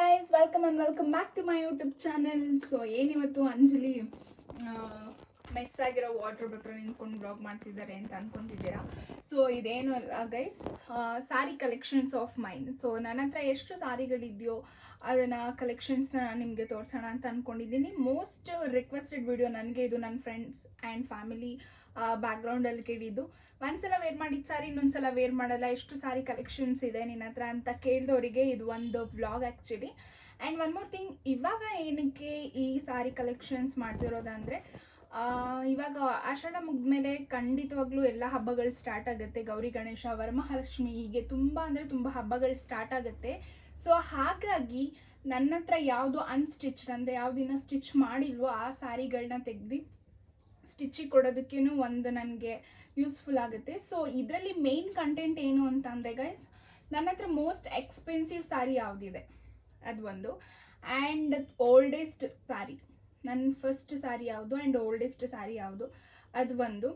guys, welcome and welcome back to my YouTube channel. So ಏನಿವತ್ತು Anjali mess ಆಗಿರೋ water ಹತ್ರ ನಿಂತ್ಕೊಂಡು ಬ್ಲಾಗ್ ಮಾಡ್ತಿದ್ದಾರೆ ಅಂತ ಅನ್ಕೊಂತಿದ್ದೀರಾ. ಸೊ ಇದೇನು ಅಲ್ಲ guys, sorry collections of main. So ನನ್ನ ಹತ್ರ ಎಷ್ಟು ಸಾರಿಗಳಿದೆಯೋ ಅದನ್ನು ಕಲೆಕ್ಷನ್ಸ್ನ ನಾನು ನಿಮಗೆ ತೋರಿಸೋಣ ಅಂತ ಅಂದ್ಕೊಂಡಿದ್ದೀನಿ. ಮೋಸ್ಟ್ ರಿಕ್ವೆಸ್ಟೆಡ್ ವಿಡಿಯೋ ನನಗೆ ಇದು, ನನ್ನ ಫ್ರೆಂಡ್ಸ್ ಆ್ಯಂಡ್ ಫ್ಯಾಮಿಲಿ ಬ್ಯಾಕ್ಗ್ರೌಂಡಲ್ಲಿ ಕೇಳಿದ್ದು. ಒಂದ್ಸಲ ವೇರ್ ಮಾಡಿದ ಸಾರಿ ಇನ್ನೊಂದ್ಸಲ ವೇರ್ ಮಾಡಲ್ಲ, ಎಷ್ಟು ಸಾರಿ ಕಲೆಕ್ಷನ್ಸ್ ಇದೆ ನಿನ್ನ ಹತ್ರ ಅಂತ ಕೇಳಿದವರಿಗೆ ಇದು ಒಂದು vlog actually. And one more thing, ಇವಾಗ ಏನಕ್ಕೆ ಈ ಸಾರಿ ಕಲೆಕ್ಷನ್ಸ್ ಮಾಡ್ತಿರೋದಂದರೆ, ಇವಾಗ ಆಷಾಢ ಮುಗಿದ್ಮೇಲೆ ಖಂಡಿತವಾಗ್ಲೂ ಎಲ್ಲ ಹಬ್ಬಗಳು ಸ್ಟಾರ್ಟ್ ಆಗುತ್ತೆ. ಗೌರಿ ಗಣೇಶ, ವರಮಹಾಲಕ್ಷ್ಮಿ, ಹೀಗೆ ತುಂಬ ಅಂದರೆ ತುಂಬ ಹಬ್ಬಗಳು ಸ್ಟಾರ್ಟ್ ಆಗುತ್ತೆ. ಸೊ ಹಾಗಾಗಿ ನನ್ನ ಹತ್ರ ಯಾವುದು ಅನ್ಸ್ಟಿಚ್ಡ್ ಅಂದರೆ ಯಾವುದಿನ ಸ್ಟಿಚ್ ಮಾಡಿಲ್ವೋ ಆ ಸಾರಿಗಳನ್ನ ತೆಗೆದು ಸ್ಟಿಚಿಗೆ ಕೊಡೋದಕ್ಕೇನು ಒಂದು ನನಗೆ ಯೂಸ್ಫುಲ್ ಆಗುತ್ತೆ. ಸೊ ಇದರಲ್ಲಿ ಮೇನ್ ಕಂಟೆಂಟ್ ಏನು ಅಂತ ಅಂದರೆ ಗೈಸ್, ನನ್ನ ಹತ್ರ ಮೋಸ್ಟ್ ಎಕ್ಸ್ಪೆನ್ಸಿವ್ ಸಾರಿ ಯಾವುದಿದೆ ಅದು ಒಂದು, ಆ್ಯಂಡ್ ಓಲ್ಡೆಸ್ಟ್ ಸಾರಿ, ನನ್ನ ಫಸ್ಟ್ ಸಾರಿ ಯಾವುದು ಆ್ಯಂಡ್ ಓಲ್ಡೆಸ್ಟ್ ಸಾರಿ ಯಾವುದು ಅದು ಒಂದು,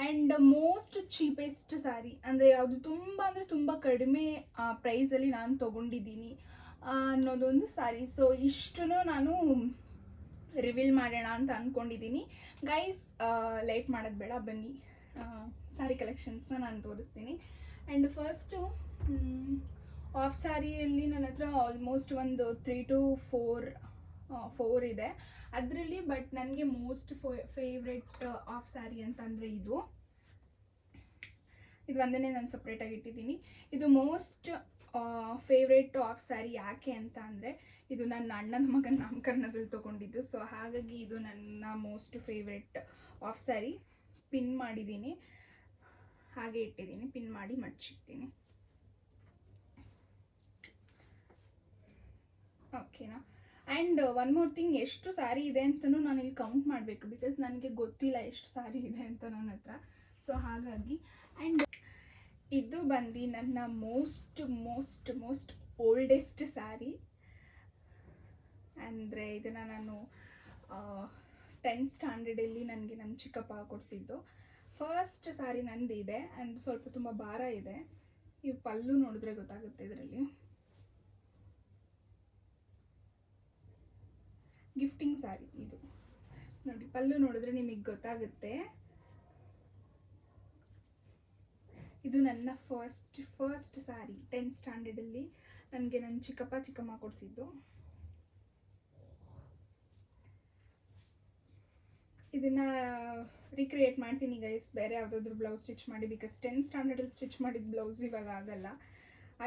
ಆ್ಯಂಡ್ ಮೋಸ್ಟ್ ಚೀಪೆಸ್ಟ್ ಸಾರಿ ಅಂದರೆ ಯಾವುದು, ತುಂಬ ಅಂದರೆ ತುಂಬ ಕಡಿಮೆ ಪ್ರೈಸಲ್ಲಿ ನಾನು ತೊಗೊಂಡಿದ್ದೀನಿ ಅನ್ನೋದೊಂದು ಸಾರಿ. ಸೊ ಇಷ್ಟೂ ನಾನು ರಿವೀಲ್ ಮಾಡೋಣ ಅಂತ ಅಂದ್ಕೊಂಡಿದ್ದೀನಿ ಗೈಸ್. ಲೇಟ್ ಮಾಡೋದು ಬೇಡ, ಬನ್ನಿ ಸಾರಿ ಕಲೆಕ್ಷನ್ಸ್ನ ನಾನು ತೋರಿಸ್ತೀನಿ. ಆ್ಯಂಡ್ ಫಸ್ಟು ಆಫ್ ಸ್ಯಾರಿಯಲ್ಲಿ ನನ್ನ ಹತ್ರ ಆಲ್ಮೋಸ್ಟ್ ಒಂದು 3 to 4 ಇದೆ ಅದರಲ್ಲಿ. ಬಟ್ ನನಗೆ ಮೋಸ್ಟ್ ಫೇವ್ರೆಟ್ ಆಫ್ ಸ್ಯಾರಿ ಅಂತಂದರೆ ಇದು ಒಂದೇ ನಾನು ಸಪ್ರೇಟಾಗಿ ಇಟ್ಟಿದ್ದೀನಿ. ಇದು ಮೋಸ್ಟ್ ಫೇವ್ರೆಟ್ ಆಫ್ ಸ್ಯಾರಿ ಯಾಕೆ ಅಂತ ಅಂದರೆ, ಇದು ನನ್ನ ಅಣ್ಣನ ಮಗನ ನಾಮಕರಣದಲ್ಲಿ ತೊಗೊಂಡಿದ್ದು. ಸೊ ಹಾಗಾಗಿ ಇದು ನನ್ನ most favourite of sari. Pin ಮಾಡಿದ್ದೀನಿ, ಹಾಗೆ ಇಟ್ಟಿದ್ದೀನಿ, ಪಿನ್ ಮಾಡಿ ಮಡ್ಚಿಡ್ತೀನಿ. ಓಕೆನಾ. ಆ್ಯಂಡ್ ಒನ್ ಮೋರ್ ಥಿಂಗ್, ಎಷ್ಟು ಸ್ಯಾರಿ ಇದೆ ಅಂತಲೂ ನಾನು ಇಲ್ಲಿ ಕೌಂಟ್ ಮಾಡಬೇಕು, ಬಿಕಾಸ್ ನನಗೆ ಗೊತ್ತಿಲ್ಲ ಎಷ್ಟು ಸ್ಯಾರಿ ಇದೆ ಅಂತ ನನ್ನ ಹತ್ರ. ಸೊ ಹಾಗಾಗಿ, ಆ್ಯಂಡ್ ಇದು ಬಂದು ನನ್ನ most most most oldest sari. ಅಂದರೆ ಇದನ್ನು ನಾನು 10th ಸ್ಟ್ಯಾಂಡರ್ಡಲ್ಲಿ ನನಗೆ ನಮ್ಮ ಚಿಕ್ಕಪ್ಪ ಕೊಡಿಸಿದ್ದು ಫಸ್ಟ್ ಸ್ಯಾರಿ ನಂದು ಇದೆ. ಆ್ಯಂಡ್ ಸ್ವಲ್ಪ ತುಂಬ ಭಾರ ಇದೆ. ನೀವು ಪಲ್ಲು ನೋಡಿದ್ರೆ ಗೊತ್ತಾಗುತ್ತೆ ಇದರಲ್ಲಿ. ಗಿಫ್ಟಿಂಗ್ ಸ್ಯಾರಿ ಇದು ನೋಡಿ, ಪಲ್ಲು ನೋಡಿದ್ರೆ ನಿಮಗೆ ಗೊತ್ತಾಗುತ್ತೆ. ಇದು ನನ್ನ ಫಸ್ಟ್ ಸ್ಯಾರಿ 10th ಸ್ಟ್ಯಾಂಡರ್ಡಲ್ಲಿ ನನಗೆ ನನ್ನ ಚಿಕ್ಕಮ್ಮ ಕೊಡಿಸಿದ್ದು. ಇದನ್ನು ರಿಕ್ರಿಯೇಟ್ ಮಾಡ್ತೀನಿ ಗೈಸ್, ಬೇರೆ ಯಾವುದಾದ್ರೂ ಬ್ಲೌಸ್ ಸ್ಟಿಚ್ ಮಾಡಿ, ಬಿಕಾಸ್ 10th ಸ್ಟ್ಯಾಂಡರ್ಡಲ್ಲಿ ಸ್ಟಿಚ್ ಮಾಡಿದ ಬ್ಲೌಸ್ ಇವಾಗ ಆಗಲ್ಲ.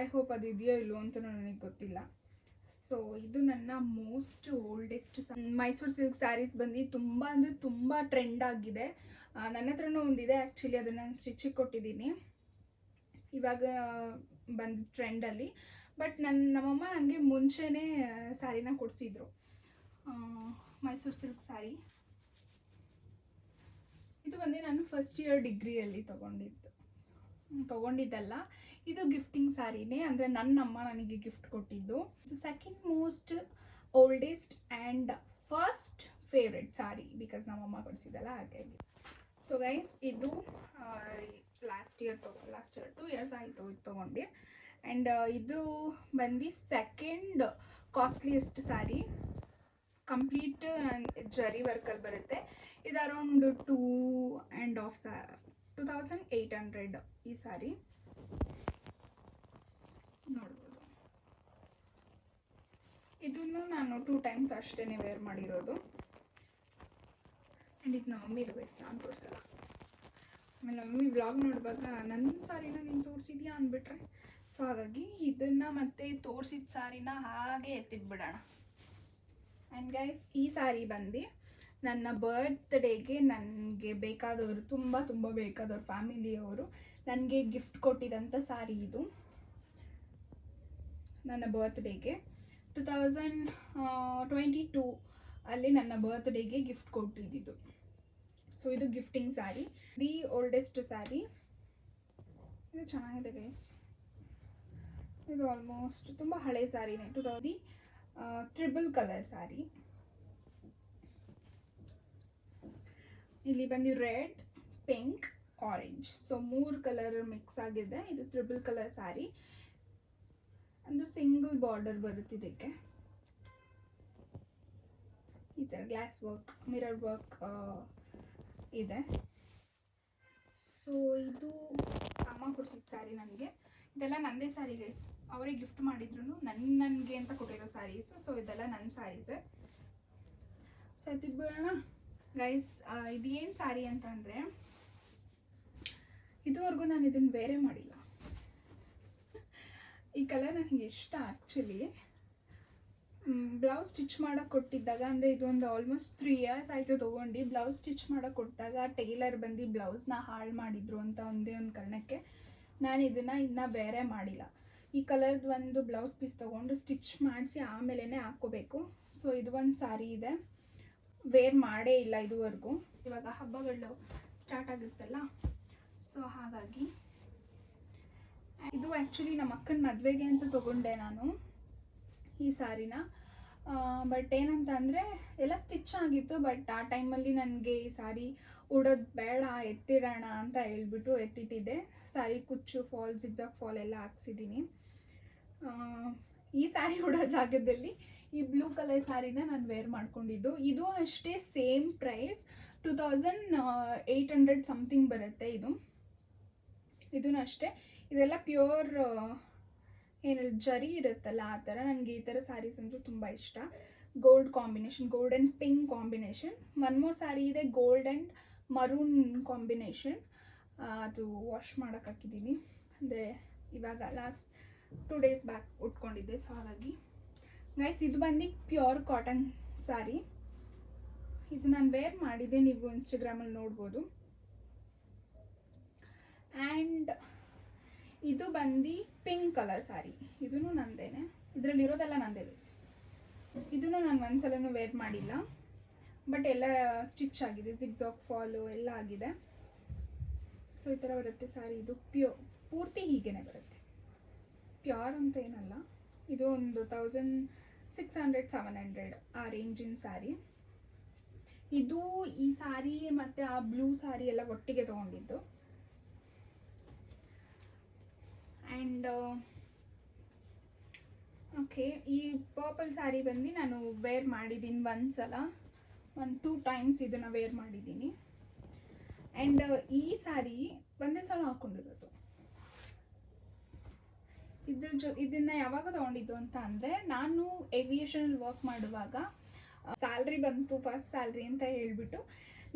ಐ ಹೋಪ್ ಅದು ಇದೆಯೋ ಇಲ್ಲೋ ಅಂತ ನನಗೆ ಗೊತ್ತಿಲ್ಲ. ಸೊ ಇದು ನನ್ನ most oldest Mysuru silk saris ಬಂದು ತುಂಬ ಅಂದರೆ ತುಂಬ ಟ್ರೆಂಡ್ ಆಗಿದೆ. ನನ್ನ ಹತ್ರನೂ ಒಂದಿದೆ ಆ್ಯಕ್ಚುಲಿ, ಅದನ್ನು ನಾನು ಸ್ಟಿಚಿಗೆ ಕೊಟ್ಟಿದ್ದೀನಿ ಇವಾಗ ಬಂದು ಟ್ರೆಂಡಲ್ಲಿ. ಬಟ್ ನಮ್ಮಮ್ಮ ನನಗೆ ಮುಂಚೆನೇ ಸ್ಯಾರಿನ ಕೊಡಿಸಿದ್ರು, ಮೈಸೂರು ಸಿಲ್ಕ್ ಸ್ಯಾರಿ. ಇದು ಬಂದು ನಾನು ಫಸ್ಟ್ ಇಯರ್ ಡಿಗ್ರಿಯಲ್ಲಿ ತೊಗೊಂಡಿದ್ದಲ್ಲ, ಇದು ಗಿಫ್ಟಿಂಗ್ ಸ್ಯಾರಿನೇ, ಅಂದರೆ ನನ್ನಮ್ಮ ನನಗೆ ಗಿಫ್ಟ್ ಕೊಟ್ಟಿದ್ದು. ಇದು second most oldest and first favourite sari, because ನಮ್ಮಮ್ಮ ಕೊಡಿಸಿದ್ದಲ್ಲ ಹಾಗಾಗಿ. ಸೊ ಗೈಸ್, ಇದು ಲಾಸ್ಟ್ ಇಯರ್ 2 years ಆಯಿತು ಇದು ತೊಗೊಂಡು. ಆ್ಯಂಡ್ ಇದು ಬಂದು ಸೆಕೆಂಡ್ ಕಾಸ್ಟ್ಲಿಯೆಸ್ಟ್ ಸ್ಯಾರಿ. ಕಂಪ್ಲೀಟ್ ಜರಿ ವರ್ಕಲ್ಲಿ ಬರುತ್ತೆ. ಇದು ಅರೌಂಡ್ 2800 ಈ ಸ್ಯಾರಿ ನೋಡ್ಬೋದು. ಇದನ್ನು ನಾನು 2 times ಅಷ್ಟೇ ವೇರ್ ಮಾಡಿರೋದು. ಆ್ಯಂಡ್ ಇದು ನಮ್ಮ ಮಮ್ಮಿದು ವಯಸ್ಸು, ನಾನು ತೋರಿಸಲ್ಲ. ಆಮೇಲೆ ಮಮ್ಮಿ ವ್ಲಾಗ್ ನೋಡುವಾಗ ನನ್ನ ಸ್ಯಾರಿನ ನೀನು ತೋರಿಸಿದ್ಯಾ ಅಂದ್ಬಿಟ್ರೆ, ಸೊ ಹಾಗಾಗಿ ಇದನ್ನು ಮತ್ತೆ ತೋರಿಸಿದ ಸ್ಯಾರಿನ ಹಾಗೆ ಎತ್ತಿಟ್ಬಿಡೋಣ. ಆ್ಯಂಡ್ ಗೈಸ್, ಈ ಸ್ಯಾರಿ ಬಂದು ನನ್ನ ಬರ್ತ್ಡೇಗೆ ನನಗೆ ಬೇಕಾದವರು, ತುಂಬ ತುಂಬ ಬೇಕಾದವರು, ಫ್ಯಾಮಿಲಿಯವರು ನನಗೆ ಗಿಫ್ಟ್ ಕೊಟ್ಟಿದ್ದಂಥ ಸ್ಯಾರಿ ಇದು. ನನ್ನ ಬರ್ತ್ಡೇಗೆ 2022 ಅಲ್ಲಿ ನನ್ನ ಬರ್ತ್ಡೇಗೆ ಗಿಫ್ಟ್ ಕೊಟ್ಟಿದ್ದು. ಸೊ ಇದು gifting sari, the oldest sari. ಇದು ಚೆನ್ನಾಗಿದೆ ಗೈಸ್. ಇದು ಆಲ್ಮೋಸ್ಟ್ ತುಂಬ ಹಳೆ ಸ್ಯಾರಿನೇ, 2000 ಟ್ರಿಬಲ್ ಕಲರ್ ಸ್ಯಾರಿ. ಇಲ್ಲಿ ಬಂದು red, pink, orange, so 3 colour mix ಆಗಿದೆ. ಇದು ಟ್ರಿಬಲ್ ಕಲರ್ ಸ್ಯಾರಿ, ಅಂದರೆ ಸಿಂಗಲ್ ಬಾರ್ಡರ್ ಬರುತ್ತೆ ಇದಕ್ಕೆ. ಈ ಥರ ಗ್ಲಾಸ್ ವರ್ಕ್, ಮಿರರ್ ವರ್ಕ್ ಇದೆ. ಸೊ ಇದು ಅಮ್ಮ ಕೊಡ್ಸಿದ ಸ್ಯಾರಿ ನನಗೆ. ಇದೆಲ್ಲ ನನ್ನದೇ ಸ್ಯಾರಿ ಗೈಸ್, ಅವರೇ ಗಿಫ್ಟ್ ಮಾಡಿದ್ರು, ನನಗೆ ಅಂತ ಕೊಟ್ಟಿರೋ ಸ್ಯಾರೀಸು. ಸೊ ಇದೆಲ್ಲ ನನ್ನ ಸ್ಯಾರೀಸೇ. ಸೊ ಎತ್ತಿದ್ದು ಬಿಡೋಣ ಗೈಸ್. ಇದು ಏನು ಸ್ಯಾರಿ ಅಂತ ಅಂದರೆ, ಇದುವರೆಗೂ ನಾನು ಇದನ್ನು ವೇರೇ ಮಾಡಿಲ್ಲ. ಈ ಕಲರ್ ನನಗೆ ಇಷ್ಟ ಆ್ಯಕ್ಚುಲಿ. ಬ್ಲೌಸ್ ಸ್ಟಿಚ್ ಮಾಡೋಕ್ಕೆ ಕೊಟ್ಟಿದ್ದಾಗ, ಅಂದರೆ ಇದೊಂದು ಆಲ್ಮೋಸ್ಟ್ 3 years ಆಯಿತು ತೊಗೊಂಡು. ಬ್ಲೌಸ್ ಸ್ಟಿಚ್ ಮಾಡೋಕ್ಕೆ ಕೊಟ್ಟಾಗ ಟೈಲರ್ ಬಂದು ಬ್ಲೌಸ್ನ ಹಾಳು ಮಾಡಿದರು ಅಂತ ಒಂದೇ ಒಂದು ಕಾರಣಕ್ಕೆ ನಾನು ಇದನ್ನು ಇನ್ನೂ ಬೇರೆ ಮಾಡಿಲ್ಲ. ಈ ಕಲರ್ದು ಒಂದು ಬ್ಲೌಸ್ ಪೀಸ್ ತೊಗೊಂಡು ಸ್ಟಿಚ್ ಮಾಡಿಸಿ ಆಮೇಲೆ ಹಾಕ್ಕೋಬೇಕು. ಸೊ ಇದು ಒಂದು ಸಾರಿ ಇದೆ, ವೇರ್ ಮಾಡೇ ಇಲ್ಲ ಇದುವರೆಗೂ. ಇವಾಗ ಹಬ್ಬಗಳು ಸ್ಟಾರ್ಟ್ ಆಗುತ್ತಲ್ಲ, ಸೊ ಹಾಗಾಗಿ ಇದು ಆ್ಯಕ್ಚುಲಿ ನಮ್ಮ ಅಕ್ಕನ ಮದುವೆಗೆ ಅಂತ ತೊಗೊಂಡೆ ನಾನು ಈ ಸಾರಿನ. ಬಟ್ ಏನಂತ ಅಂದರೆ ಎಲ್ಲ ಸ್ಟಿಚ್ ಆಗಿತ್ತು. ಬಟ್ ಆ ಟೈಮಲ್ಲಿ ನನಗೆ ಈ ಸಾರಿ ಉಡೋದು ಬೇಡ, ಎತ್ತಿಡೋಣ ಅಂತ ಹೇಳ್ಬಿಟ್ಟು ಎತ್ತಿಟ್ಟಿದ್ದೆ. ಸಾರಿ ಕುಚ್ಚು ಫಾಲ್, ಜಿಗ್ಜಾಗ್ ಫಾಲ್ ಎಲ್ಲ ಹಾಕ್ಸಿದ್ದೀನಿ. ಈ ಸ್ಯಾರಿ ಉಡೋ ಜಾಗದಲ್ಲಿ ಈ ಬ್ಲೂ ಕಲರ್ ಸ್ಯಾರಿನ ನಾನು ವೇರ್ ಮಾಡ್ಕೊಂಡಿದ್ದು. ಇದು ಅಷ್ಟೇ ಸೇಮ್ ಪ್ರೈಸ್, 2800 ಸಮಥಿಂಗ್ ಬರುತ್ತೆ ಇದೂ ಅಷ್ಟೇ. ಇದೆಲ್ಲ ಪ್ಯೂರ್ ಏನು ಜರಿ ಇರುತ್ತಲ್ಲ ಆ ಥರ. ನನಗೆ ಈ ಥರ ಸ್ಯಾರೀಸ್ ಅಂದರೆ ತುಂಬ ಇಷ್ಟ. Gold combination, gold and pink combination. One more sari ಇದೆ ಗೋಲ್ಡ್ ಆ್ಯಂಡ್ ಮರೂನ್ ಕಾಂಬಿನೇಷನ್. ಅದು ವಾಶ್ ಮಾಡೋಕೆ ಹಾಕಿದ್ದೀನಿ, ಅಂದರೆ ಇವಾಗ ಲಾಸ್ಟ್ 2 days ಬ್ಯಾಕ್ ಉಟ್ಕೊಂಡಿದ್ದೆ. ಸೊ ಹಾಗಾಗಿ ಗೈಸ್ ಇದು ಬಂದು ಪ್ಯೂರ್ ಕಾಟನ್ ಸ್ಯಾರಿ. ಇದು ನಾನು ವೇರ್ ಮಾಡಿದ್ದೆ, ನೀವು ಇನ್ಸ್ಟಾಗ್ರಾಮಲ್ಲಿ ನೋಡ್ಬೋದು. ಆ್ಯಂಡ್ ಇದು ಬಂದು ಪಿಂಕ್ ಕಲರ್ ಸ್ಯಾರಿ. ಇದೂ ನಂದೇನೆ, ಇದರಲ್ಲಿರೋದೆಲ್ಲ ನಂದೇ ಗೈಸ್. ಇದನ್ನು ನಾನು ಒಂದ್ಸಲನೂ ವೇರ್ ಮಾಡಿಲ್ಲ, ಬಟ್ ಎಲ್ಲ ಸ್ಟಿಚ್ ಆಗಿದೆ, ಜಿಗ್ಜಾಗ್ ಫಾಲು ಎಲ್ಲ ಆಗಿದೆ. ಸೊ ಈ ಥರ ಬರುತ್ತೆ ಸ್ಯಾರಿ. ಇದು ಪೂರ್ತಿ ಹೀಗೇ ಬರುತ್ತೆ, ಪ್ಯೂರ್ ಅಂತ ಏನಲ್ಲ. ಇದು ಒಂದು 1600-700 ಆ ರೇಂಜಿನ ಸ್ಯಾರಿ. ಇದು ಈ ಸ್ಯಾರಿ ಮತ್ತು ಆ ಬ್ಲೂ ಸ್ಯಾರಿ ಎಲ್ಲ ಒಟ್ಟಿಗೆ ತೊಗೊಂಡಿದ್ದು. ಆ್ಯಂಡ್ ಓಕೆ, ಈ ಪರ್ಪಲ್ ಸ್ಯಾರಿ ಬಂದು ನಾನು ವೇರ್ ಮಾಡಿದ್ದೀನಿ ಒಂದ್ಸಲ, 1-2 times ಇದನ್ನು ವೇರ್ ಮಾಡಿದ್ದೀನಿ. ಆ್ಯಂಡ್ ಈ ಸ್ಯಾರಿ ಒಂದೇ ಸಲ ಹಾಕ್ಕೊಂಡಿರೋದು. ಇದನ್ನು ಯಾವಾಗ ತೊಗೊಂಡಿದ್ದು ಅಂತ ಅಂದರೆ, ನಾನು ಏವಿಯೇಷನಲ್ಲಿ ವರ್ಕ್ ಮಾಡುವಾಗ ಸ್ಯಾಲ್ರಿ ಬಂತು, ಫಸ್ಟ್ ಸ್ಯಾಲ್ರಿ ಅಂತ ಹೇಳಿಬಿಟ್ಟು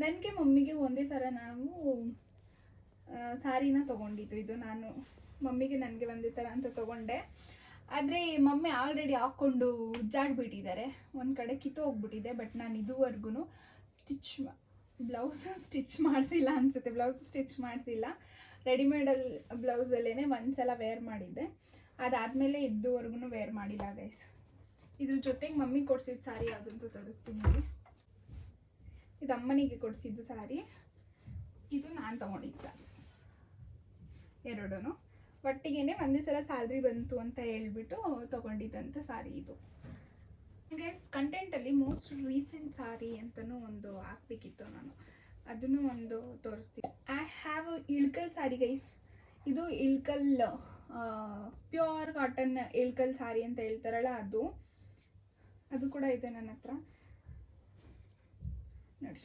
ನನಗೆ ಮಮ್ಮಿಗೆ ಒಂದೇ ಥರ ನಾವು ಸ್ಯಾರಿನ ತೊಗೊಂಡಿದ್ದು. ಇದು ನಾನು ಮಮ್ಮಿಗೆ ನನಗೆ ಒಂದೇ ಥರ ಅಂತ ತೊಗೊಂಡೆ. ಆದರೆ ಮಮ್ಮಿ ಆಲ್ರೆಡಿ ಹಾಕ್ಕೊಂಡು ಉಜ್ಜಾಡ್ಬಿಟ್ಟಿದ್ದಾರೆ, ಒಂದು ಕಡೆ ಕಿತ್ತೋಗ್ಬಿಟ್ಟಿದೆ. ಬಟ್ ನಾನು ಇದುವರೆಗೂ ಬ್ಲೌಸು ಸ್ಟಿಚ್ ಮಾಡಿಸಿಲ್ಲ ಅನಿಸುತ್ತೆ. ಬ್ಲೌಸು ಸ್ಟಿಚ್ ಮಾಡಿಸಿಲ್ಲ, ರೆಡಿಮೇಡಲ್ಲಿ ಬ್ಲೌಸಲ್ಲೇ ಒಂದ್ಸಲ ವೇರ್ ಮಾಡಿದ್ದೆ. ಅದಾದಮೇಲೆ ಇದುವರೆಗೂ ವೇರ್ ಮಾಡಿಲ್ಲ ಗೈಸ್. ಇದ್ರ ಜೊತೆಗೆ ಮಮ್ಮಿ ಕೊಡಿಸಿದ ಸ್ಯಾರಿ ಯಾವುದು ಅಂತ ತೋರಿಸ್ತೀನಿ ನಿಮಗೆ. ಇದು ಅಮ್ಮನಿಗೆ ಕೊಡಿಸಿದ್ದು ಸ್ಯಾರಿ, ಇದು ನಾನು ತೊಗೊಂಡಿದ್ದು ಸ್ಯಾರಿ. ಎರಡೂ ಒಟ್ಟಿಗೆ ಒಂದೇ ಸಲ ಸ್ಯಾಲ್ರಿ ಬಂತು ಅಂತ ಹೇಳ್ಬಿಟ್ಟು ತೊಗೊಂಡಿದ್ದಂಥ ಸ್ಯಾರಿ ಇದು. ಗೈಸ್ ಕಂಟೆಂಟಲ್ಲಿ ಮೋಸ್ಟ್ ರೀಸೆಂಟ್ ಸ್ಯಾರಿ ಅಂತಲೂ ಒಂದು ಹಾಕ್ಬೇಕಿತ್ತು ನಾನು, ಅದನ್ನು ಒಂದು ತೋರಿಸ್ತೀನಿ. I have Ilkal sari guys. ಇದು ಇಳ್ಕಲ್ ಪ್ಯೂರ್ ಕಾಟನ್ ಇಳ್ಕಲ್ ಸ್ಯಾರಿ ಅಂತ ಹೇಳ್ತಾರಲ್ಲ, ಅದು ಕೂಡ ಇದೆ ನನ್ನ ಹತ್ರ ನೋಡಿ.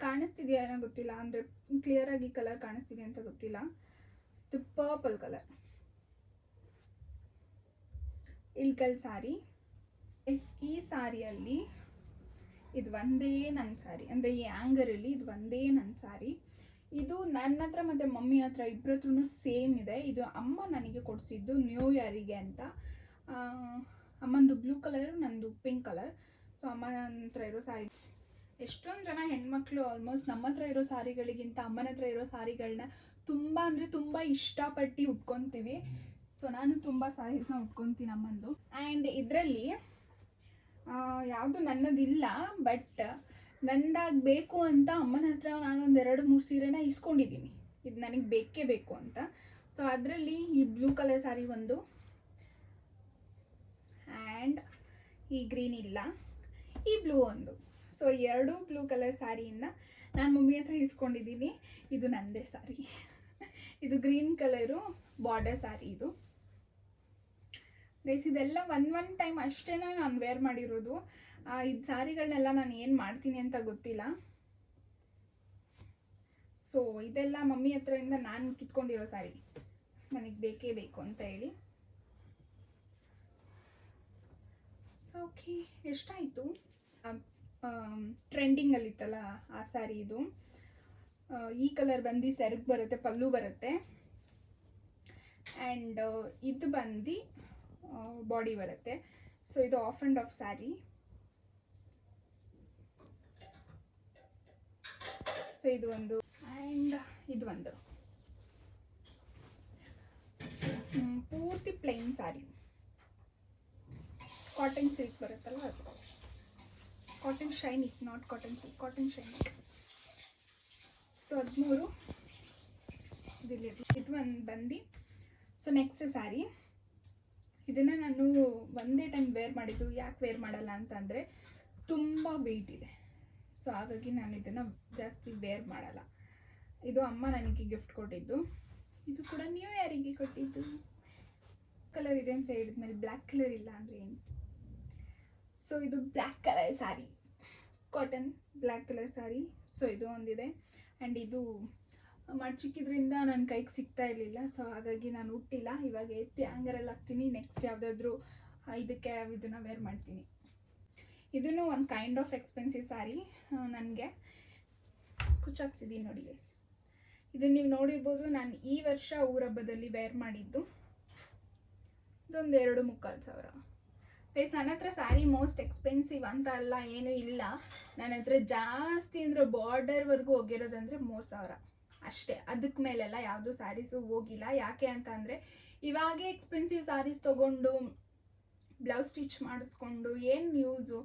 ಕಾಣಿಸ್ತಿದೆಯಾ ಏನೋ ಗೊತ್ತಿಲ್ಲ, ಅಂದರೆ ಕ್ಲಿಯರಾಗಿ ಕಲರ್ ಕಾಣಿಸ್ತಿದೆ ಅಂತ ಗೊತ್ತಿಲ್ಲ. ಇದು ಪರ್ಪಲ್ ಕಲರ್ ಇಳ್ಕಲ್ ಸ್ಯಾರಿ. ಈ ಸ್ಯಾರಿಯಲ್ಲಿ ಇದು ಒಂದೇ ನನ್ನ ಸ್ಯಾರಿ, ಅಂದರೆ ಈ ಆ್ಯಂಗರಲ್ಲಿ ಇದು ಒಂದೇ ನನ್ನ ಸ್ಯಾರಿ. ಇದು ನನ್ನ ಹತ್ರ ಮತ್ತು ಮಮ್ಮಿ ಹತ್ರ ಇಬ್ಬರ ಹತ್ರನೂ ಸೇಮ್ ಇದೆ. ಇದು ಅಮ್ಮ ನನಗೆ ಕೊಡಿಸಿದ್ದು ನ್ಯೂ ಇಯರಿಗೆ ಅಂತ. ಅಮ್ಮಂದು ಬ್ಲೂ ಕಲರ್, ನಂದು ಪಿಂಕ್ ಕಲರ್. ಸೊ ಅಮ್ಮನ ಹತ್ರ ಇರೋ ಸ್ಯಾರೀಸ್, ಎಷ್ಟೊಂದು ಜನ ಹೆಣ್ಮಕ್ಳು ಆಲ್ಮೋಸ್ಟ್ ನಮ್ಮ ಹತ್ರ ಇರೋ ಸ್ಯಾರಿಗಳಿಗಿಂತ ಅಮ್ಮನ ಹತ್ರ ಇರೋ ಸ್ಯಾರಿಗಳನ್ನ ತುಂಬ ಅಂದರೆ ತುಂಬ ಇಷ್ಟಪಟ್ಟು ಉಟ್ಕೊತೀವಿ. ಸೊ ನಾನು ತುಂಬ ಸ್ಯಾರೀಸ್ನ ಉಟ್ಕೊತೀನಿ ಅಮ್ಮಂದು. ಆ್ಯಂಡ್ ಇದರಲ್ಲಿ ಯಾವುದು ನನ್ನದಿಲ್ಲ, ಬಟ್ ನಂದಾಗಬೇಕು ಅಂತ ಅಮ್ಮನ ಹತ್ರ ನಾನೊಂದು 2-3 ಸೀರೆನ ಇಸ್ಕೊಂಡಿದ್ದೀನಿ, ಇದು ನನಗೆ ಬೇಕೇ ಬೇಕು ಅಂತ. ಸೊ ಅದರಲ್ಲಿ ಈ ಬ್ಲೂ ಕಲರ್ ಸ್ಯಾರಿ ಒಂದು, ಆ್ಯಂಡ್ ಈ ಗ್ರೀನ್ ಇಲ್ಲ, ಈ ಬ್ಲೂ ಒಂದು. ಸೊ 2 ಬ್ಲೂ ಕಲರ್ ಸ್ಯಾರಿಯಿಂದ ನಾನು ಮಮ್ಮಿ ಹತ್ರ ಇಸ್ಕೊಂಡಿದ್ದೀನಿ. ಇದು ನನ್ನದೇ ಸ್ಯಾರಿ. ಇದು ಗ್ರೀನ್ ಕಲರು ಬಾರ್ಡರ್ ಸ್ಯಾರಿ ಇದು. ಗೈಸ್ ಇದೆಲ್ಲ ಒನ್ ಟೈಮ್ ಅಷ್ಟೇ ನಾನು ವೇರ್ ಮಾಡಿರೋದು. ಇದು ಸ್ಯಾರಿಗಳನ್ನೆಲ್ಲ ನಾನು ಏನು ಮಾಡ್ತೀನಿ ಅಂತ ಗೊತ್ತಿಲ್ಲ. ಸೊ ಇದೆಲ್ಲ ಮಮ್ಮಿ ಹತ್ರದಿಂದ ನಾನು ಕಿತ್ಕೊಂಡಿರೋ ಸ್ಯಾರಿ, ನನಗೆ ಬೇಕೇ ಬೇಕು ಅಂತ ಹೇಳಿ. ಸೊ ಓಕೆ, ಎಷ್ಟಾಯಿತು? ಟ್ರೆಂಡಿಂಗಲ್ಲಿತ್ತಲ್ಲ ಆ ಸ್ಯಾರಿ ಇದು. ಈ ಕಲರ್ ಬಂದು ಸೆರಗು ಬರುತ್ತೆ, ಪಲ್ಲು ಬರುತ್ತೆ, ಆ್ಯಂಡ್ ಇದು ಬಂದು ಬಾಡಿ ಬರುತ್ತೆ. ಸೊ ಇದು of and of sari. So ಇದು ಒಂದು, ಆ್ಯಂಡ್ ಇದು ಒಂದು ಪೂರ್ತಿ ಪ್ಲೈನ್ ಸ್ಯಾರಿ, ಕಾಟನ್ ಸಿಲ್ಕ್ ಬರುತ್ತಲ್ಲ ಅದು. ಕಾಟನ್ ಶೈನಿಕ್, ನಾಟ್ ಕಾಟನ್ ಸಿಲ್ಕ್, ಕಾಟನ್ ಶೈನಿಕ್. ಸೊ 13 ಇದಿಲ್ಲ. ಇದು ಒಂದು ಬಂದು, ಸೊ ನೆಕ್ಸ್ಟ್ ಸ್ಯಾರಿ. ಇದನ್ನು ನಾನು ಒಂದೇ ಟೈಮ್ ವೇರ್ ಮಾಡಿದ್ದು. ಯಾಕೆ ವೇರ್ ಮಾಡಲ್ಲ ಅಂತಂದರೆ ತುಂಬ ವೆಯ್ಟ್ ಇದೆ. ಸೊ ಹಾಗಾಗಿ ನಾನು ಇದನ್ನು ಜಾಸ್ತಿ ವೇರ್ ಮಾಡಲ್ಲ. ಇದು ಅಮ್ಮ ನನಗೆ ಗಿಫ್ಟ್ ಕೊಟ್ಟಿದ್ದು. ಇದು ಕೂಡ ನ್ಯೂ ಇಯರಿಗೆ ಕೊಟ್ಟಿದ್ದು. ಕಲರ್ ಇದೆ ಅಂತ ಹೇಳಿದ್ಮೇಲೆ ಬ್ಲ್ಯಾಕ್ ಕಲರ್ ಇಲ್ಲ ಅಂದರೆ ಏನು? ಸೊ ಇದು black colour sari, cotton black colour sari. So ಇದು ಒಂದಿದೆ, ಆ್ಯಂಡ್ ಇದು ಮಡ್ಚಿಕ್ಕಿದ್ರಿಂದ ನನ್ನ ಕೈಗೆ ಸಿಗ್ತಾ ಇರಲಿಲ್ಲ. ಸೊ ಹಾಗಾಗಿ ನಾನು ಉಟ್ಟಿಲ್ಲ. ಇವಾಗ ಎತ್ತಿ ಹ್ಯಾಂಗರಲ್ಲಿ ಹಾಕ್ತೀನಿ. ನೆಕ್ಸ್ಟ್ ಯಾವುದಾದ್ರೂ ಇದಕ್ಕೆ ಇದನ್ನು ವೇರ್ ಮಾಡ್ತೀನಿ. ಇದನ್ನು ಒಂದು ಕೈಂಡ್ ಆಫ್ ಎಕ್ಸ್ಪೆನ್ಸಿವ್ ಸ್ಯಾರಿ. ನನಗೆ ಕುಚ್ಚಾಕ್ಸಿದ್ದೀನಿ ನೋಡಿ ಗೈಸ್. ಇದನ್ನು ನೀವು ನೋಡಿರ್ಬೋದು. ನಾನು ಈ ವರ್ಷ ಊರ ಹಬ್ಬದಲ್ಲಿ ವೇರ್ ಮಾಡಿದ್ದು. ಇದೊಂದು 2,3,500 ಗೈಸ್. ನನ್ನ ಹತ್ರ ಸ್ಯಾರಿ ಮೋಸ್ಟ್ ಎಕ್ಸ್ಪೆನ್ಸಿವ್ ಅಂತ ಅಲ್ಲ, ಏನೂ ಇಲ್ಲ. ನನ್ನ ಹತ್ರ ಜಾಸ್ತಿ ಅಂದರೆ ಬಾರ್ಡರ್ವರೆಗೂ ಹೋಗಿರೋದಂದರೆ 3,000 ಅಷ್ಟೇ. ಅದಕ್ಕೆ ಮೇಲೆಲ್ಲ ಯಾವುದೂ ಸ್ಯಾರೀಸು ಹೋಗಿಲ್ಲ. ಯಾಕೆ ಅಂತ ಅಂದರೆ ಇವಾಗೇ ಎಕ್ಸ್ಪೆನ್ಸಿವ್ ಸ್ಯಾರೀಸ್ ತೊಗೊಂಡು ಬ್ಲೌಸ್ ಸ್ಟಿಚ್ ಮಾಡಿಸ್ಕೊಂಡು ಏನು ಯೂಸು?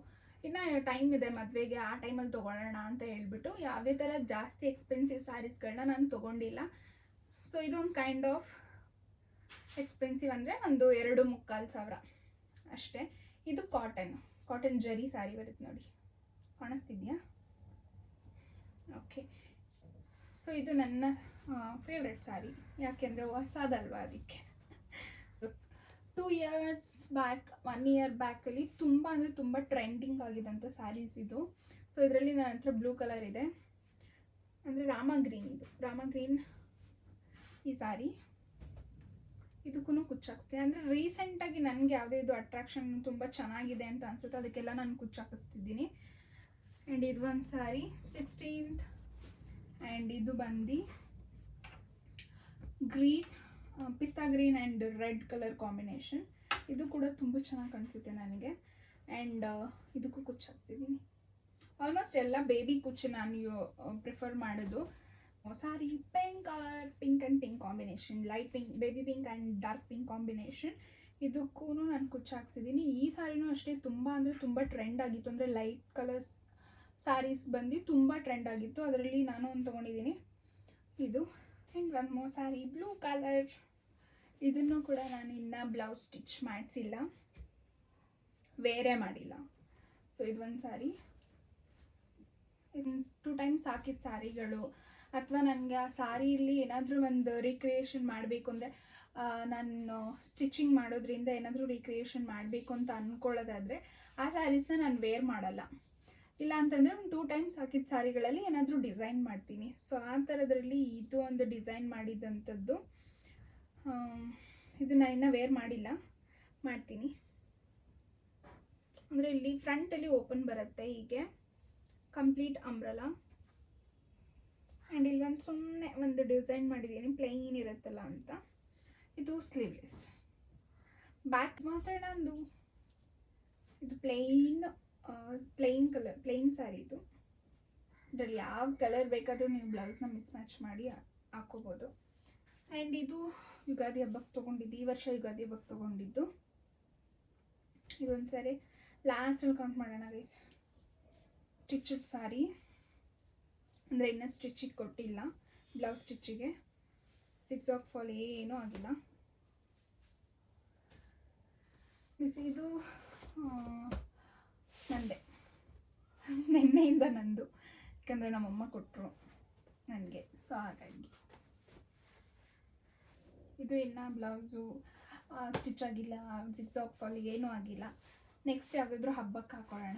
ಇನ್ನು ಟೈಮ್ ಇದೆ ಮದುವೆಗೆ, ಆ ಟೈಮಲ್ಲಿ ತೊಗೊಳ್ಳೋಣ ಅಂತ ಹೇಳ್ಬಿಟ್ಟು ಯಾವುದೇ ಥರ ಜಾಸ್ತಿ ಎಕ್ಸ್ಪೆನ್ಸಿವ್ ಸ್ಯಾರೀಸ್ಗಳನ್ನ ನಾನು ತೊಗೊಂಡಿಲ್ಲ. ಸೊ ಇದೊಂದು ಕೈಂಡ್ ಆಫ್ ಎಕ್ಸ್ಪೆನ್ಸಿವ್ ಅಂದರೆ ಒಂದು 2,3,500 ಅಷ್ಟೇ. ಇದು ಕಾಟನ್ ಜರಿ ಸ್ಯಾರಿ ಬರುತ್ತೆ ನೋಡಿ, ಕಾಣಿಸ್ತಿದ್ಯಾ? ಓಕೆ. ಸೊ ಇದು ನನ್ನ ಫೇವ್ರೆಟ್ ಸ್ಯಾರಿ. ಯಾಕೆಂದರೆ ಹೊಸದಲ್ವಾ, ಅದಕ್ಕೆ. 2 years ಬ್ಯಾಕ್, 1 year ಬ್ಯಾಕಲ್ಲಿ ತುಂಬ ಅಂದರೆ ತುಂಬ ಟ್ರೆಂಡಿಂಗ್ ಆಗಿದ್ದಂಥ ಸ್ಯಾರೀಸ್ ಇದು. ಸೊ ಇದರಲ್ಲಿ ನನ್ನ ಹತ್ರ ಬ್ಲೂ ಕಲರ್ ಇದೆ, ಅಂದರೆ ರಾಮ ಗ್ರೀನ್. ಇದು ರಾಮ ಗ್ರೀನ್ ಈ ಸ್ಯಾರಿ. ಇದಕ್ಕೂ ಕುಚ್ಚಾಕ್ಸ್ತೀನಿ. ಅಂದರೆ ರೀಸೆಂಟಾಗಿ ನನಗೆ ಯಾವುದೇ ಇದು ಅಟ್ರಾಕ್ಷನ್ ತುಂಬ ಚೆನ್ನಾಗಿದೆ ಅಂತ ಅನಿಸುತ್ತೆ, ಅದಕ್ಕೆಲ್ಲ ನಾನು ಕುಚ್ಚಾಕಿಸ್ತಿದ್ದೀನಿ. ಆ್ಯಂಡ್ ಇದು ಒಂದು ಸ್ಯಾರಿ 16th. ಆ್ಯಂಡ್ ಇದು ಬಂದು ಗ್ರೀನ್, ಪಿಸ್ತಾ green and red colour combination. ಇದು ಕೂಡ ತುಂಬ ಚೆನ್ನಾಗಿ ಕಾಣಿಸುತ್ತೆ ನನಗೆ. ಆ್ಯಂಡ್ ಇದಕ್ಕೂ ಕುಚ್ಚು ಹಾಕ್ತಿದ್ದೀನಿ. ಆಲ್ಮೋಸ್ಟ್ ಎಲ್ಲ ಬೇಬಿ ಕುಚ್ಚು ನಾನು ಪ್ರಿಫರ್ ಮಾಡೋದು. Sari pink colour, pink and pink combination, light pink, baby pink and dark pink combination. ಇದಕ್ಕೂ ನಾನು ಕುಚ್ಚು ಹಾಕ್ಸಿದ್ದೀನಿ. ಈ ಸಾರಿನೂ ಅಷ್ಟೇ ತುಂಬ ಅಂದರೆ ತುಂಬ ಟ್ರೆಂಡ್ ಆಗಿತ್ತು. ಅಂದರೆ ಲೈಟ್ ಕಲರ್ಸ್ ಸ್ಯಾರೀಸ್ ಬಂದು ತುಂಬ ಟ್ರೆಂಡ್ ಆಗಿತ್ತು. ಅದರಲ್ಲಿ ನಾನು ಒಂದು ತೊಗೊಂಡಿದ್ದೀನಿ ಇದು. ಆ್ಯಂಡ್ ಒಂದು ಮೋರ್ ಸ್ಯಾರಿ ಬ್ಲೂ ಕಲರ್. ಇದನ್ನು ಕೂಡ ನಾನು ಇನ್ನೂ ಬ್ಲೌಸ್ ಸ್ಟಿಚ್ ಮಾಡಿಸಿಲ್ಲ, ವೇರೇ ಮಾಡಿಲ್ಲ. ಸೊ ಇದು ಒಂದು ಸ್ಯಾರಿ. ಇದನ್ನು 2 times ಹಾಕಿದ ಸ್ಯಾರಿಗಳು, ಅಥವಾ ನನಗೆ ಆ ಸ್ಯಾರಿಯಲ್ಲಿ ಏನಾದರೂ ಒಂದು ರೀಕ್ರಿಯೇಷನ್ ಮಾಡಬೇಕು ಅಂದರೆ, ನಾನು ಸ್ಟಿಚಿಂಗ್ ಮಾಡೋದ್ರಿಂದ ಏನಾದರೂ ರೀಕ್ರಿಯೇಷನ್ ಮಾಡಬೇಕು ಅಂತ ಅಂದ್ಕೊಳ್ಳೋದಾದರೆ ಆ ಸ್ಯಾರೀಸ್ನ ನಾನು ವೇರ್ ಮಾಡಲ್ಲ. ಇಲ್ಲ ಅಂತಂದರೆ ಒಂದು 2 times ಹಾಕಿದ ಸ್ಯಾರಿಗಳಲ್ಲಿ ಏನಾದರೂ ಡಿಸೈನ್ ಮಾಡ್ತೀನಿ. ಸೊ ಆ ಥರದ್ರಲ್ಲಿ ಇದು ಒಂದು ಡಿಸೈನ್ ಮಾಡಿದ್ದಂಥದ್ದು. ಇದು ನಾನು ಇನ್ನೂ ವೇರ್ ಮಾಡಿಲ್ಲ, ಮಾಡ್ತೀನಿ. ಅಂದರೆ ಇಲ್ಲಿ ಫ್ರಂಟಲ್ಲಿ ಓಪನ್ ಬರುತ್ತೆ, ಹೀಗೆ ಕಂಪ್ಲೀಟ್ ಅಂಬ್ರೆಲಾ. ಆ್ಯಂಡ್ ಇಲ್ಲಿ ಒಂದು ಸುಮ್ಮನೆ ಒಂದು ಡಿಸೈನ್ ಮಾಡಿದ್ದೀನಿ, ಪ್ಲೈನ್ ಇರುತ್ತಲ್ಲ ಅಂತ. ಇದು ಸ್ಲೀವ್ಲೆಸ್. ಬ್ಯಾಕ್ ಮಾತಾಡೋದು. ಇದು ಪ್ಲೈನ್ ಕಲರ್, ಪ್ಲೈನ್ ಸ್ಯಾರಿ ಇದು. ಇದರಲ್ಲಿ ಯಾವ ಕಲರ್ ಬೇಕಾದರೂ ನೀವು ಬ್ಲೌಸ್ನ ಮಿಸ್ ಮ್ಯಾಚ್ ಮಾಡಿ ಹಾಕೋಬೋದು. ಆ್ಯಂಡ್ ಇದು ಯುಗಾದಿ ಹಬ್ಬಕ್ಕೆ ತೊಗೊಂಡಿದ್ದು, ಈ ವರ್ಷ ಯುಗಾದಿ ಹಬ್ಬಕ್ಕೆ ತೊಗೊಂಡಿದ್ದು. ಇದೊಂದು ಸ್ಯಾರಿ ಲಾಸ್ಟಲ್ಲಿ ಕೌಂಟ್ ಮಾಡೋಣ ಗೈಸ್. ಸ್ಟಿಚಡ್ ಸ್ಯಾರಿ, ಅಂದರೆ ಇನ್ನೂ ಸ್ಟಿಚಿಗೆ ಕೊಟ್ಟಿಲ್ಲ, ಬ್ಲೌಸ್ ಸ್ಟಿಚ್ಚಿಗೆ 6 of fall ಏನೂ ಆಗಿಲ್ಲ. ಬಿಸಿ ಇದು ನಂದೆ, ನಿನ್ನೆಯಿಂದ ನಂದು, ಯಾಕಂದರೆ ನಮ್ಮಮ್ಮ ಕೊಟ್ಟರು ನನಗೆ. ಸೊ ಹಾಗಾಗಿ ಇದು ಇನ್ನು ಬ್ಲೌಸು ಸ್ಟಿಚ್ ಆಗಿಲ್ಲ, ಜಿಗ್ಸಾಗ್ ಫಾಲ್ ಏನೂ ಆಗಿಲ್ಲ. ನೆಕ್ಸ್ಟ್ ಯಾವುದಾದ್ರೂ ಹಬ್ಬಕ್ಕೆ ಹಾಕೊಳ್ಳೋಣ.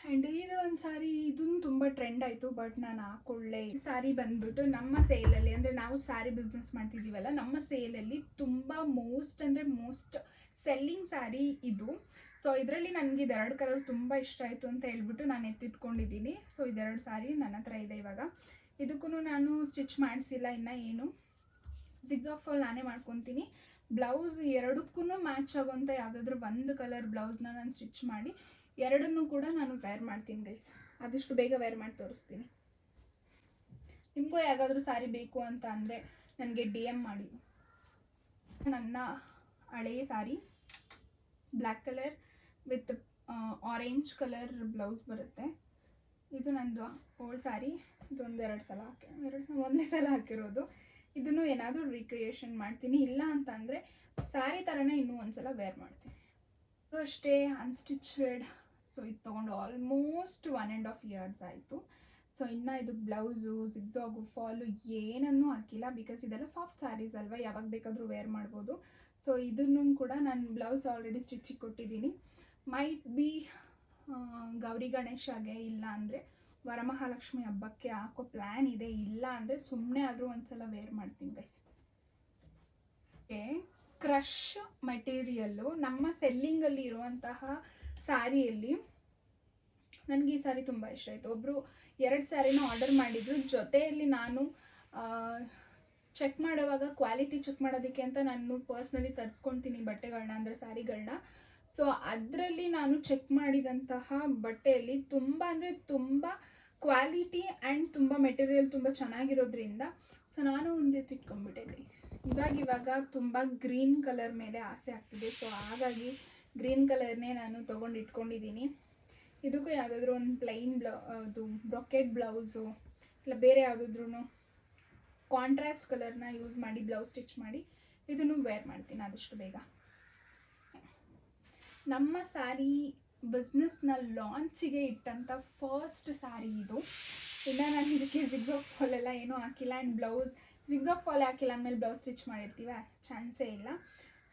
ಆ್ಯಂಡ್ ಇದು ಒಂದು ಸಾರಿ, ಇದನ್ನು ತುಂಬ ಟ್ರೆಂಡ್ ಆಯಿತು, ಬಟ್ ನಾನು ಹಾಕೊಳ್ಳೆ. ಸಾರಿ ಬಂದ್ಬಿಟ್ಟು ನಮ್ಮ ಸೇಲಲ್ಲಿ, ಅಂದರೆ ನಾವು ಸ್ಯಾರಿ ಬಿಸ್ನೆಸ್ ಮಾಡ್ತಿದ್ದೀವಲ್ಲ, ನಮ್ಮ ಸೇಲಲ್ಲಿ ತುಂಬ ಮೋಸ್ಟ್ ಸೆಲ್ಲಿಂಗ್ ಸ್ಯಾರಿ ಇದು. ಸೊ ಇದರಲ್ಲಿ ನನಗೆ ಇದೆರಡು ಕಲರ್ ತುಂಬ ಇಷ್ಟ ಆಯಿತು ಅಂತ ಹೇಳ್ಬಿಟ್ಟು ನಾನು ಎತ್ತಿಟ್ಕೊಂಡಿದ್ದೀನಿ. ಸೊ ಇದೆರಡು ಸಾರಿ ನನ್ನ ಹತ್ರ ಇದೆ ಇವಾಗ. ಇದಕ್ಕೂ ನಾನು ಸ್ಟಿಚ್ ಮಾಡಿಸಿಲ್ಲ ಇನ್ನು ಏನು. ಜಿಗ್ಸಾಗ್ ಫಾಲ್ ನಾನೇ ಮಾಡ್ಕೊತೀನಿ. ಬ್ಲೌಸ್ ಎರಡಕ್ಕೂ ಮ್ಯಾಚ್ ಆಗೋಂಥ ಯಾವುದಾದ್ರೂ ಒಂದು ಕಲರ್ ಬ್ಲೌಸ್ನ ನಾನು ಸ್ಟಿಚ್ ಮಾಡಿ ಎರಡನ್ನೂ ಕೂಡ ನಾನು ವೇರ್ ಮಾಡ್ತೀನಿ ಗೈಸ್. ಆದಷ್ಟು ಬೇಗ ವೇರ್ ಮಾಡಿ ತೋರಿಸ್ತೀನಿ. ನಿಮಗೂ ಯಾವ್ದಾದ್ರೂ ಸ್ಯಾರಿ ಬೇಕು ಅಂತ ಅಂದರೆ ನನಗೆ DM ಮಾಡಿ. ನನ್ನ ಹಳೆಯ sari black colour with orange colour blouse ಬರುತ್ತೆ. ಇದು ನಂದು ಓಲ್ಡ್ ಸ್ಯಾರಿ. ಇದೊಂದು ಒಂದೇ ಸಲ ಹಾಕಿರೋದು. ಇದನ್ನು ಏನಾದರೂ ರೀಕ್ರಿಯೇಷನ್ ಮಾಡ್ತೀನಿ, ಇಲ್ಲ ಅಂತ ಅಂದರೆ ಸ್ಯಾರಿ ಥರನೇ ಇನ್ನೂ ಒಂದ್ಸಲ ವೇರ್ ಮಾಡ್ತೀನಿ. ಇದು ಅಷ್ಟೇ ಅನ್ಸ್ಟಿಚೆಡ್. ಸೊ ಇದು ತೊಗೊಂಡು ಆಲ್ಮೋಸ್ಟ್ 1.5 years ಆಯಿತು. ಸೊ ಇನ್ನು ಇದು ಬ್ಲೌಸು, ಜಿಗ್ಸಾಗು, ಫಾಲು ಏನನ್ನೂ ಹಾಕಿಲ್ಲ. ಬಿಕಾಸ್ ಇದೆಲ್ಲ ಸಾಫ್ಟ್ ಸ್ಯಾರೀಸ್ ಅಲ್ವಾ, ಯಾವಾಗ ಬೇಕಾದರೂ ವೇರ್ ಮಾಡ್ಬೋದು. ಸೊ ಇದನ್ನು ಕೂಡ ನಾನು ಬ್ಲೌಸ್ ಆಲ್ರೆಡಿ ಸ್ಟಿಚಿಗೆ ಕೊಟ್ಟಿದ್ದೀನಿ. ಮೈಟ್ ಬಿ ಗೌರಿ ಗಣೇಶಗೆ, ಇಲ್ಲ ಅಂದರೆ ವರಮಹಾಲಕ್ಷ್ಮಿ ಹಬ್ಬಕ್ಕೆ ಹಾಕೋ ಪ್ಲ್ಯಾನ್ ಇದೆ. ಇಲ್ಲ ಅಂದರೆ ಸುಮ್ಮನೆ ಆದರೂ ಒಂದ್ಸಲ ವೇರ್ ಮಾಡ್ತೀನಿ ಗೈಸ್. ಕ್ರಷ್ ಮೆಟೀರಿಯಲ್ಲು ನಮ್ಮ ಸೆಲ್ಲಿಂಗಲ್ಲಿ ಇರುವಂತಹ ಸ್ಯಾರಿಯಲ್ಲಿ ನನಗೆ ಈ ಸ್ಯಾರಿ ತುಂಬ ಇಷ್ಟ ಆಯಿತು. ಒಬ್ಬರು 2 ಸ್ಯಾರಿನ ಆರ್ಡರ್ ಮಾಡಿದರು. ಜೊತೆಯಲ್ಲಿ ನಾನು ಚೆಕ್ ಮಾಡುವಾಗ ಕ್ವಾಲಿಟಿ ಚೆಕ್ ಮಾಡೋದಕ್ಕೆ ಅಂತ ನಾನು ಪರ್ಸ್ನಲಿ ತರಿಸ್ಕೊತೀನಿ ಬಟ್ಟೆಗಳನ್ನ, ಅಂದರೆ ಸ್ಯಾರಿಗಳನ್ನ. ಸೊ ಅದರಲ್ಲಿ ನಾನು ಚೆಕ್ ಮಾಡಿದಂತಹ ಬಟ್ಟೆಯಲ್ಲಿ ತುಂಬ ಅಂದರೆ ತುಂಬ ಕ್ವಾಲಿಟಿ ಆ್ಯಂಡ್ ತುಂಬ ಮೆಟೀರಿಯಲ್ ತುಂಬ ಚೆನ್ನಾಗಿರೋದ್ರಿಂದ ಸೊ ನಾನು ಮುಂದೆ ತಿಟ್ಕೊಂಡ್ಬಿಟ್ಟೆ ಗೈಸ್. ಇವಾಗ ತುಂಬ ಗ್ರೀನ್ ಕಲರ್ ಮೇಲೆ ಆಸೆ ಆಗ್ತಿದೆ. ಸೊ ಹಾಗಾಗಿ ಗ್ರೀನ್ ಕಲರ್ನೇ ನಾನು ತೊಗೊಂಡು ಇಟ್ಕೊಂಡಿದ್ದೀನಿ. ಇದಕ್ಕೂ ಯಾವುದಾದ್ರೂ ಒಂದು ಪ್ಲೈನ್ ಅದು ಬ್ರೊಕೆಟ್ ಬ್ಲೌಸು ಇಲ್ಲ ಬೇರೆ ಯಾವುದಾದ್ರೂ ಕಾಂಟ್ರಾಸ್ಟ್ ಕಲರ್ನ ಯೂಸ್ ಮಾಡಿ ಬ್ಲೌಸ್ ಸ್ಟಿಚ್ ಮಾಡಿ ಇದನ್ನು ವೇರ್ ಮಾಡ್ತೀನಿ ಆದಷ್ಟು ಬೇಗ. ನಮ್ಮ ಸ್ಯಾರಿ ಬಿಸ್ನೆಸ್ನ ಲಾಂಚಿಗೆ ಇಟ್ಟಂಥ ಫಸ್ಟ್ ಸ್ಯಾರಿ ಇದು. ಇನ್ನು ನಾನು ಇದಕ್ಕೆ ಜಿಗ್ಸಾಗ್ ಫಾಲ್ ಎಲ್ಲ ಏನೂ ಹಾಕಿಲ್ಲ. ಆ್ಯಂಡ್ ಬ್ಲೌಸ್ ಜಿಗ್ಸಾಗ್ ಫಾಲ್ ಹಾಕಿಲ್ಲ ಅಂದಮೇಲೆ ಬ್ಲೌಸ್ ಸ್ಟಿಚ್ ಮಾಡಿರ್ತೀವ, ಚಾನ್ಸೇ ಇಲ್ಲ.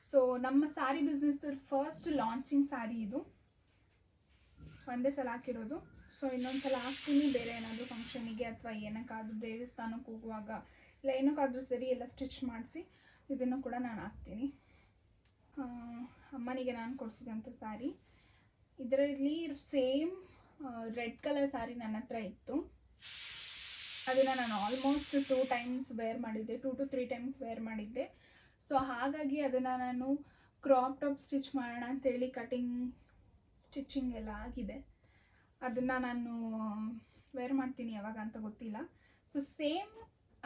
ಸೊ ನಮ್ಮ sari business first launching sari ಇದು. ಒಂದೇ ಸಲ ಹಾಕಿರೋದು. ಸೊ ಇನ್ನೊಂದು ಸಲ ಹಾಕ್ತೀನಿ, ಬೇರೆ ಏನಾದರೂ ಫಂಕ್ಷನಿಗೆ ಅಥವಾ ಏನಕ್ಕಾದ್ರೂ ದೇವಸ್ಥಾನಕ್ಕೆ ಹೋಗುವಾಗ ಇಲ್ಲ ಏನಕ್ಕಾದ್ರೂ ಸರಿ ಎಲ್ಲ ಸ್ಟಿಚ್ ಮಾಡಿಸಿ ಇದನ್ನು ಕೂಡ ನಾನು ಹಾಕ್ತೀನಿ. ಅಮ್ಮನಿಗೆ ನಾನು ಕೊಡಿಸಿದಂಥ ಸ್ಯಾರಿ. ಇದರಲ್ಲಿ ಸೇಮ್ ರೆಡ್ ಕಲರ್ ಸ್ಯಾರಿ ನನ್ನ ಹತ್ರ ಇತ್ತು. ಅದನ್ನು ನಾನು ಆಲ್ಮೋಸ್ಟ್ 2 times ವೇರ್ ಮಾಡಿದ್ದೆ, 2 to 3 times ವೇರ್ ಮಾಡಿದ್ದೆ. ಸೊ ಹಾಗಾಗಿ ಅದನ್ನು ನಾನು ಕ್ರಾಪ್ ಟಾಪ್ ಸ್ಟಿಚ್ ಮಾಡೋಣ ಅಂತೇಳಿ ಕಟಿಂಗ್ ಸ್ಟಿಚಿಂಗ್ ಎಲ್ಲ ಆಗಿದೆ. ಅದನ್ನು ನಾನು ವೇರ್ ಮಾಡ್ತೀನಿ ಯಾವಾಗ ಅಂತ ಗೊತ್ತಿಲ್ಲ. ಸೊ ಸೇಮ್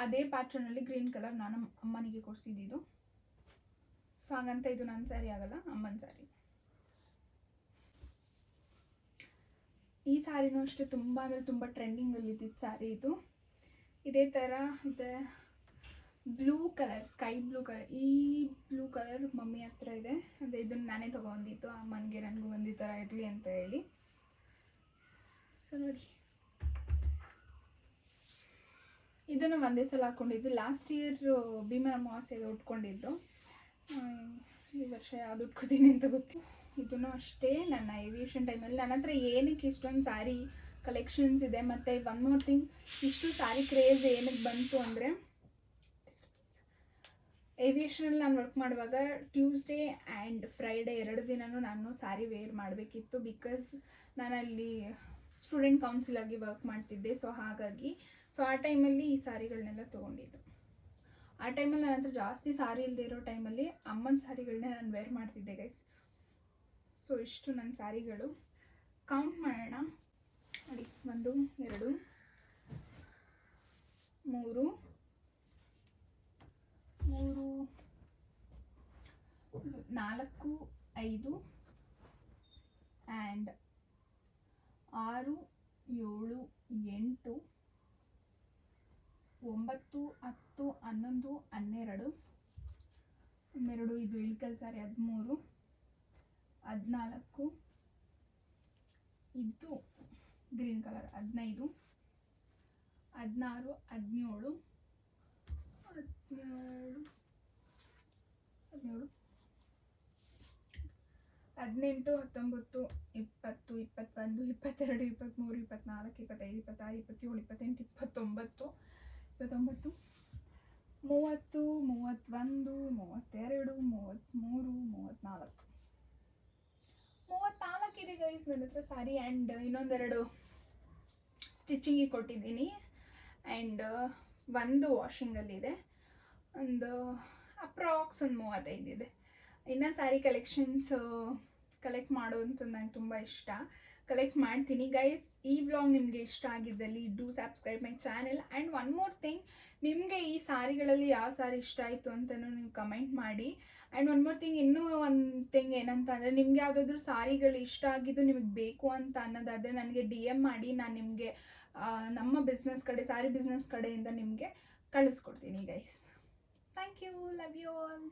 ಅದೇ ಪ್ಯಾಟ್ರನಲ್ಲಿ ಗ್ರೀನ್ ಕಲರ್ ನಾನು ಅಮ್ಮನಿಗೆ ಕೊಡಿಸಿದ್ದು. ಸೊ ಹಾಗಂತ ಇದು ನನ್ನ ಸ್ಯಾರಿ ಆಗಲ್ಲ, ಅಮ್ಮನ ಸ್ಯಾರಿ. ಈ ಸ್ಯಾರಿನೂ ಅಷ್ಟೇ ತುಂಬ ಅಂದರೆ ತುಂಬ ಟ್ರೆಂಡಿಂಗಲ್ಲಿ ಇದ್ದಿದ್ದು ಸ್ಯಾರಿ ಇದು. ಇದೇ ಥರ ಇದೆ blue colour, sky blue colour. ಈ ಬ್ಲೂ ಕಲರ್ ಮಮ್ಮಿ ಹತ್ರ ಇದೆ. ಅದೇ ಇದನ್ನು ನಾನೇ ತೊಗೊಂಡಿದ್ದು, ಅಮ್ಮನಿಗೆ ನನಗೂ ಒಂದು ಈ ಥರ ಇರಲಿ ಅಂತ ಹೇಳಿ. ಸೊ ನೋಡಿ, ಇದನ್ನು ಒಂದೇ ಸಲ ಹಾಕ್ಕೊಂಡಿದ್ದು. ಲಾಸ್ಟ್ ಇಯರ್ ಭೀಮನ ಅಮಾವಾಸ್ಯೆಗೆ ಉಟ್ಕೊಂಡಿದ್ದು. ಈ ವರ್ಷ ಯಾವುದು ಉಟ್ಕೋತೀನಿ ಅಂತ ಗೊತ್ತು. ಇದನ್ನು ಅಷ್ಟೇ ನನ್ನ ಏವಿಯೇಷನ್ ಟೈಮಲ್ಲಿ ನನ್ನ ಹತ್ರ ಏನಕ್ಕೆ ಇಷ್ಟೊಂದು ಸ್ಯಾರಿ ಕಲೆಕ್ಷನ್ಸ್ ಇದೆ. ಮತ್ತು ಒನ್ ಮೋರ್ ಥಿಂಗ್, ಇಷ್ಟು ಸ್ಯಾರಿ ಕ್ರೇಜ್ ಏನಕ್ಕೆ ಬಂತು ಅಂದರೆ, ಏವಿಯೇಷನಲ್ಲಿ ನಾನು ವರ್ಕ್ ಮಾಡುವಾಗ ಟ್ಯೂಸ್ಡೇ ಆ್ಯಂಡ್ ಫ್ರೈಡೇ 2 ದಿನವೂ ನಾನು ಸ್ಯಾರಿ ವೇರ್ ಮಾಡಬೇಕಿತ್ತು. ಬಿಕಾಸ್ ನಾನಲ್ಲಿ ಸ್ಟೂಡೆಂಟ್ ಕೌನ್ಸಿಲ್ ಆಗಿ ವರ್ಕ್ ಮಾಡ್ತಿದ್ದೆ. ಸೊ ಹಾಗಾಗಿ ಆ ಟೈಮಲ್ಲಿ ಈ ಸ್ಯಾರಿಗಳನ್ನೆಲ್ಲ ತೊಗೊಂಡಿದ್ದು. ಆ ಟೈಮಲ್ಲಿ ನನ್ನ ಹತ್ರ ಜಾಸ್ತಿ ಸ್ಯಾರಿ ಇಲ್ಲದೆ ಇರೋ ಟೈಮಲ್ಲಿ ಅಮ್ಮನ ಸ್ಯಾರಿಗಳನ್ನೇ ನಾನು ವೇರ್ ಮಾಡ್ತಿದ್ದೆ ಗೈಸ್. ಸೊ ಇಷ್ಟು ನನ್ನ ಸ್ಯಾರಿಗಳು. ಕೌಂಟ್ ಮಾಡೋಣ ನೋಡಿ, 1 2 3 4 5 ಆ್ಯಂಡ್ 6 7 8 9 10 11 12 12 ಇದು ಇಳ್ಕಲ್ ಸ್ಯಾರಿ 13 14 ಇದು ಗ್ರೀನ್ ಕಲರ್ 15 16 17 17 17 18, 19, 20, 21, 22, 23, 24, 25, 26, 27, 28, 29, 30, 31, 32, 33, 34 ಇದೆ ಗೈಸ್ ನನ್ನ ಹತ್ರ ಸಾರಿ. ಆ್ಯಂಡ್ ಇನ್ನೊಂದೆರಡು ಸ್ಟಿಚಿಂಗಿಗೆ ಕೊಟ್ಟಿದ್ದೀನಿ. ಆ್ಯಂಡ್ ಒಂದು ವಾಷಿಂಗಲ್ಲಿದೆ. ಒಂದು ಅಪ್ರಾಕ್ಸ್ ಒಂದು 35 ಇದೆ. ಇನ್ನು ಸ್ಯಾರಿ ಕಲೆಕ್ಷನ್ಸ್ ಕಲೆಕ್ಟ್ ಮಾಡೋದು ನಂಗೆ ತುಂಬ ಇಷ್ಟ. ಕಲೆಕ್ಟ್ ಮಾಡ್ತೀನಿ ಗೈಸ್. ಈ ವ್ಲಾಗ್ ನಿಮಗೆ ಇಷ್ಟ ಆಗಿದ್ದಲ್ಲಿ do subscribe my channel. And one more thing, ನಿಮಗೆ ಈ ಸಾರಿಗಳಲ್ಲಿ ಯಾವ ಸಾರಿ ಇಷ್ಟ ಆಯಿತು ಅಂತಲೂ ನೀವು ಕಮೆಂಟ್ ಮಾಡಿ. ಆ್ಯಂಡ್ ಒನ್ ಮೋರ್ ಥಿಂಗ್, ಇನ್ನೂ ಒಂದು ಥಿಂಗ್ ಏನಂತ ಅಂದರೆ, ನಿಮ್ಗೆ ಯಾವುದಾದ್ರೂ ಸಾರಿಗಳು ಇಷ್ಟ ಆಗಿದ್ದು ನಿಮಗೆ ಬೇಕು ಅಂತ ಅನ್ನೋದಾದರೆ ನನಗೆ DM ಮಾಡಿ. ನಾನು ನಿಮಗೆ ನಮ್ಮ ಬಿಸ್ನೆಸ್ ಕಡೆ, ಸಾರಿ ಬಿಸ್ನೆಸ್ ಕಡೆಯಿಂದ ನಿಮಗೆ ಕಳಿಸ್ಕೊಡ್ತೀನಿ guys. Thank you, love you all.